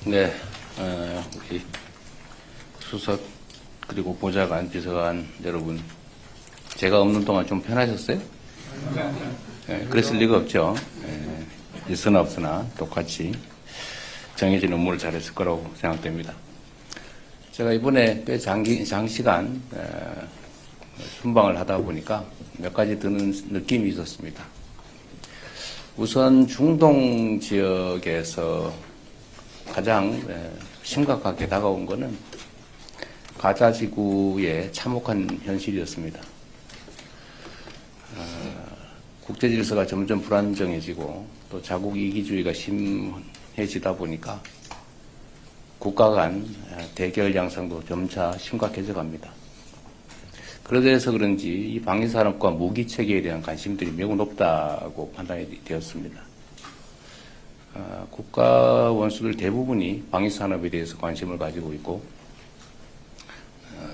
네, 우리 수석 그리고 보좌관, 비서관 여러분, 제가 없는 동안 좀 편하셨어요? 네, 그랬을 리가 없죠. 있으나 없으나 똑같이 정해진 업무를 잘했을 거라고 생각됩니다. 제가 이번에 꽤 장시간 순방을 하다 보니까 몇 가지 드는 느낌이 있었습니다. 우선 중동 지역에서 가장 심각하게 다가온 것은 가자 지구의 참혹한 현실이었습니다. 국제 질서가 점점 불안정해지고 또 자국 이기주의가 심해지다 보니까 국가 간 대결 양상도 점차 심각해져 갑니다. 그래서 그런지 이 방위산업과 무기체계에 대한 관심들이 매우 높다고 판단이 되었습니다. 국가 원수들 대부분이 방위산업에 대해서 관심을 가지고 있고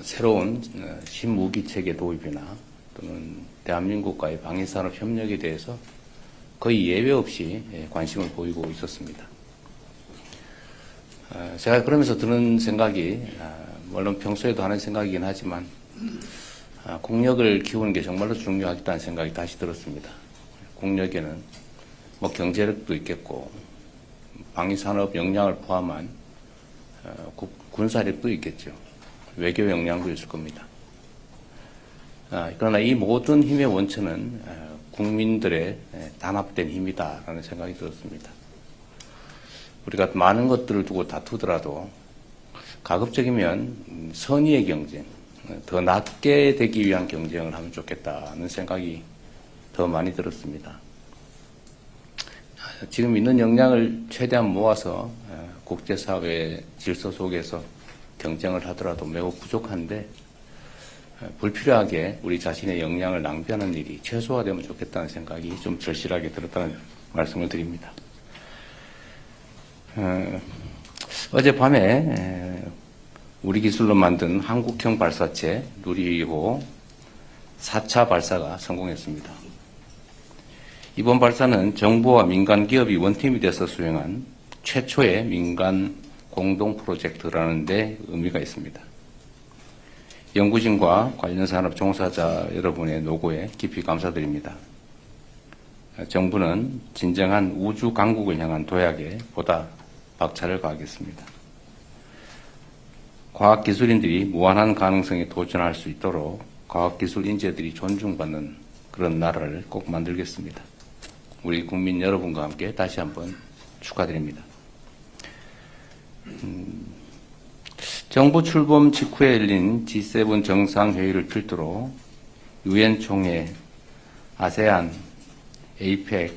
새로운 신무기체계 도입이나 또는 대한민국과의 방위산업 협력에 대해서 거의 예외 없이 관심을 보이고 있었습니다. 제가 그러면서 드는 생각이 물론 평소에도 하는 생각이긴 하지만 국력을 키우는 게 정말로 중요하다는 생각이 다시 들었습니다. 국력에는 뭐 경제력도 있겠고 방위산업 역량을 포함한 군사력도 있겠죠. 외교 역량도 있을 겁니다. 그러나 이 모든 힘의 원천은 국민들의 단합된 힘이다라는 생각이 들었습니다. 우리가 많은 것들을 두고 다투더라도 가급적이면 선의의 경쟁, 더 낫게 되기 위한 경쟁을 하면 좋겠다는 생각이 더 많이 들었습니다. 지금 있는 역량을 최대한 모아서 국제사회의 질서 속에서 경쟁을 하더라도 매우 부족한데 불필요하게 우리 자신의 역량을 낭비하는 일이 최소화되면 좋겠다는 생각이 좀 절실하게 들었다는 말씀을 드립니다. 어젯밤에 우리 기술로 만든 한국형 발사체 누리호 4차 발사가 성공했습니다. 이번 발사는 정부와 민간 기업이 원팀이 돼서 수행한 최초의 민간 공동 프로젝트라는 데 의미가 있습니다. 연구진과 관련 산업 종사자 여러분의 노고에 깊이 감사드립니다. 정부는 진정한 우주 강국을 향한 도약에 보다 박차를 가하겠습니다. 과학기술인들이 무한한 가능성에 도전할 수 있도록 과학기술 인재들이 존중받는 그런 나라를 꼭 만들겠습니다. 우리 국민 여러분과 함께 다시 한번 축하드립니다. 정부 출범 직후에 열린 G7 정상회의를 필두로 UN 총회, 아세안, APEC,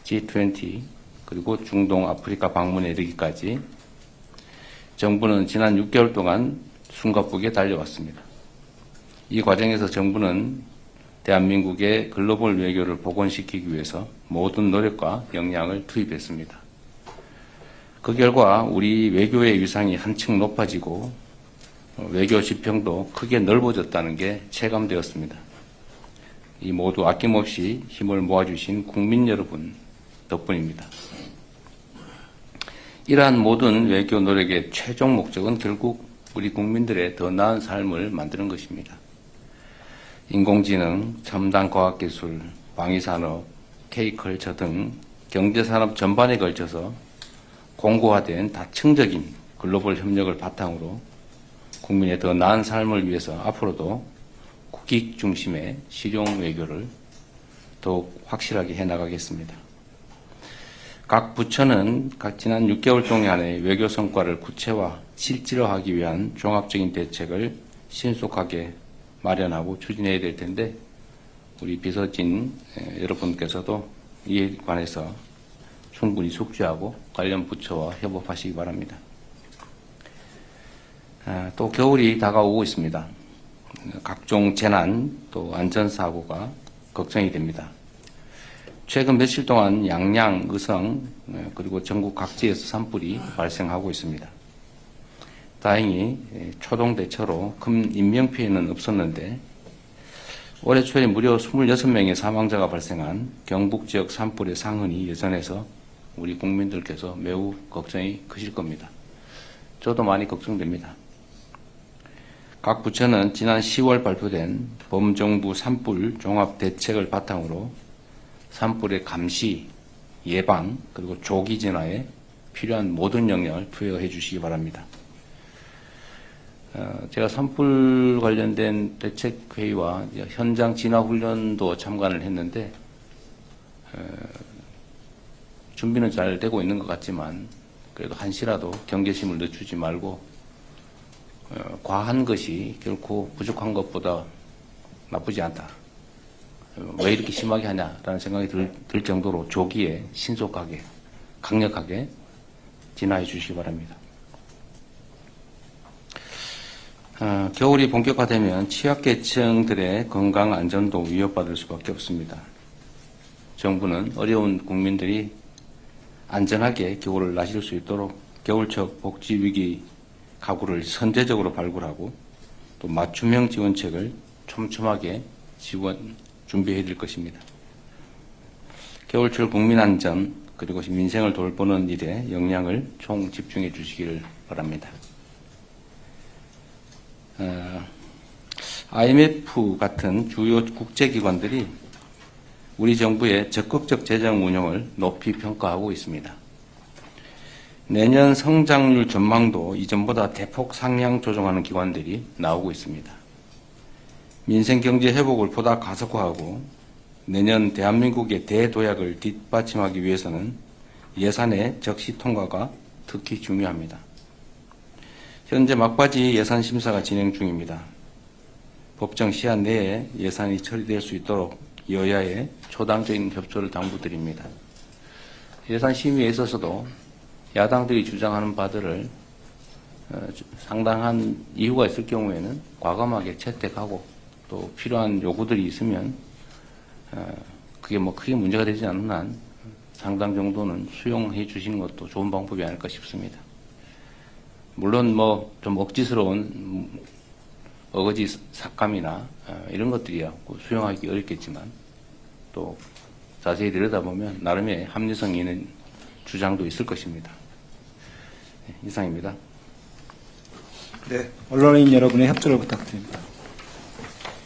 G20 그리고 중동 아프리카 방문에 이르기까지 정부는 지난 6개월 동안 숨가쁘게 달려왔습니다. 이 과정에서 정부는 대한민국의 글로벌 외교를 복원시키기 위해서 모든 노력과 역량을 투입했습니다. 그 결과 우리 외교의 위상이 한층 높아지고 외교 지평도 크게 넓어졌다는 게 체감되었습니다. 이 모두 아낌없이 힘을 모아주신 국민 여러분 덕분입니다. 이러한 모든 외교 노력의 최종 목적은 결국 우리 국민들의 더 나은 삶을 만드는 것입니다. 인공지능, 첨단 과학기술, 방위산업, K컬처 등 경제산업 전반에 걸쳐서 공고화된 다층적인 글로벌 협력을 바탕으로 국민의 더 나은 삶을 위해서 앞으로도 국익 중심의 실용 외교를 더욱 확실하게 해나가겠습니다. 각 부처는 지난 6개월 동안의 외교 성과를 구체화, 실질화하기 위한 종합적인 대책을 신속하게 마련하고 추진해야 될 텐데 우리 비서진 여러분께서도 이에 관해서 충분히 숙지하고 관련 부처와 협업하시기 바랍니다. 또 겨울이 다가오고 있습니다. 각종 재난 또 안전사고가 걱정이 됩니다. 최근 며칠 동안 양양, 의성 그리고 전국 각지에서 산불이 발생하고 있습니다. 다행히 초동 대처로 큰 인명피해는 없었는데 올해 초에 무려 26명의 사망자가 발생한 경북 지역 산불의 상흔이 예전에서 우리 국민들께서 매우 걱정이 크실 겁니다. 저도 많이 걱정됩니다. 각 부처는 지난 10월 발표된 범정부 산불 종합대책을 바탕으로 산불의 감시, 예방, 그리고 조기 진화에 필요한 모든 역량을 투여해 주시기 바랍니다. 제가 산불 관련된 대책회의와 현장 진화훈련도 참관을 했는데 준비는 잘 되고 있는 것 같지만 그래도 한시라도 경계심을 늦추지 말고 과한 것이 결코 부족한 것보다 나쁘지 않다. 왜 이렇게 심하게 하냐라는 생각이 들 정도로 조기에 신속하게 강력하게 진화해 주시기 바랍니다. 겨울이 본격화되면 취약계층들의 건강 안전도 위협받을 수밖에 없습니다. 정부는 어려운 국민들이 안전하게 겨울을 나실 수 있도록 겨울철 복지위기 가구를 선제적으로 발굴하고 또 맞춤형 지원책을 촘촘하게 준비해 드릴 것입니다. 겨울철 국민안전 그리고 민생을 돌보는 일에 역량을 총 집중해 주시기를 바랍니다. IMF 같은 주요 국제기관들이 우리 정부의 적극적 재정 운영을 높이 평가하고 있습니다. 내년 성장률 전망도 이전보다 대폭 상향 조정하는 기관들이 나오고 있습니다. 민생 경제 회복을 보다 가속화하고 내년 대한민국의 대도약을 뒷받침하기 위해서는 예산의 적시 통과가 특히 중요합니다. 현재 막바지 예산 심사가 진행 중입니다. 법정 시한 내에 예산이 처리될 수 있도록 여야의 초당적인 협조를 당부드립니다. 예산 심의에 있어서도 야당들이 주장하는 바들을 상당한 이유가 있을 경우에는 과감하게 채택하고 또 필요한 요구들이 있으면 그게 뭐 크게 문제가 되지 않는 한 상당 정도는 수용해 주시는 것도 좋은 방법이 아닐까 싶습니다. 물론 뭐 좀 억지스러운 어거지 삭감이나 이런 것들이야 수용하기 어렵겠지만 또 자세히 들여다보면 나름의 합리성 있는 주장도 있을 것입니다. 이상입니다. 네, 언론인 여러분의 협조를 부탁드립니다.